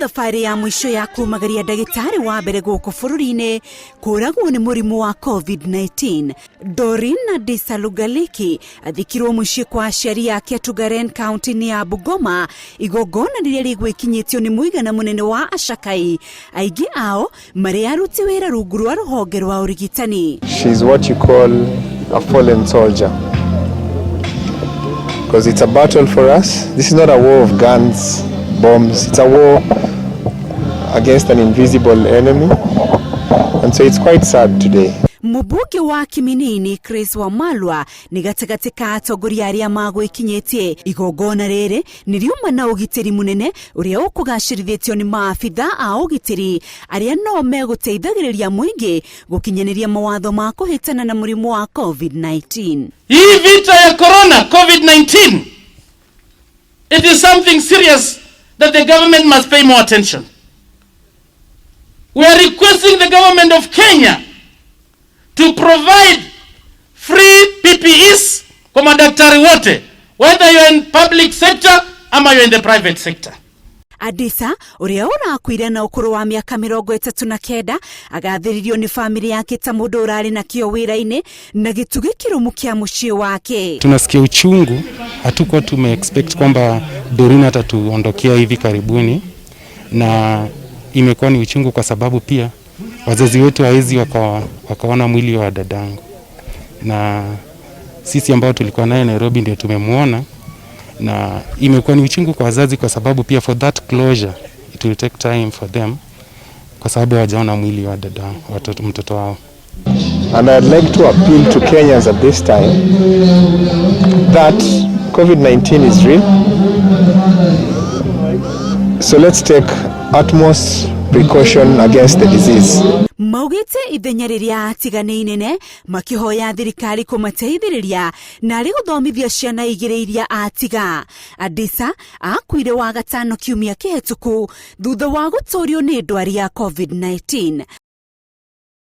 thabarĩ ya mwisho ya kumagaria ndagitari wa mbere gũkũ bũrũri-inĩ kũragwo nĩ mũrimũ wa COVID-19. Doreen Lugaliki athikirwo mũciĩ kwa aciari yake Tugaren kaunti-inĩ ya Bungoma, igongona rĩrĩa rĩgwĩkinyĩtio nĩ mũigana mũnene wa acakai, aingĩ ao marĩ aruti wĩra rungu rwa rũhonge rwa ũrigitani. She's what you call a fallen soldier, because it's a battle for us. This is not a war of guns, bombs. It's a war against an invisible enemy, and so it's quite sad today. Mũmbunge wa Kiminini Chris Wamalwa nĩ gatagatĩ ka atongoria arĩa magwĩkinyĩtie. Igongona rĩrĩ nĩ riuma na ũgitĩri mũnene ũrĩa ũkũgacĩrithĩtio nĩ maabitha a ũgitĩri arĩa no megũteithagĩrĩria mũingĩ gũkinyanĩria mawatho ma kũhĩtana na mũrimũ wa COVID-19. Hii vita ya corona COVID-19, it is something serious that the government must pay more attention. We are requesting the government of Kenya to provide free PPEs kwa madaktari wote, whether you're in public sector ama you're in the private sector. Adisa ũrĩa ũrakuire na ũkũrũ wa mĩaka 39 agathĩrĩrio nĩ family yake ta mũndũ ũrarĩ na kĩo wĩra-inĩ na gĩtugĩ kĩrũmu kĩa mũciĩ wake. Tunasikia uchungu, hatukuwa tumeexpect kwamba Doreen atatuondokea hivi karibuni, na imekuwa ni uchungu kwa sababu pia wazazi wetu hawezi wakaona mwili wa dadangu, na sisi ambao tulikuwa naye Nairobi ndio tumemuona, na imekuwa ni uchungu kwa wazazi kwa sababu pia for that closure it will take time for them, kwa sababu hawajaona mwili wa dadangu, mtoto wao. And I'd like to appeal to Kenyans at this time that COVID-19 is real, so let's take utmost precaution against the disease. Maugite ithenya rĩrĩa atigane inene makihoya thirikari kũmateithĩrĩria na rĩ gũthomithia ciana igĩrĩ iria atiga. Adisa akuire wa gatano kiumia kĩhĩtũku thutha wa gũtũrio nĩ ndwari ya COVID-19.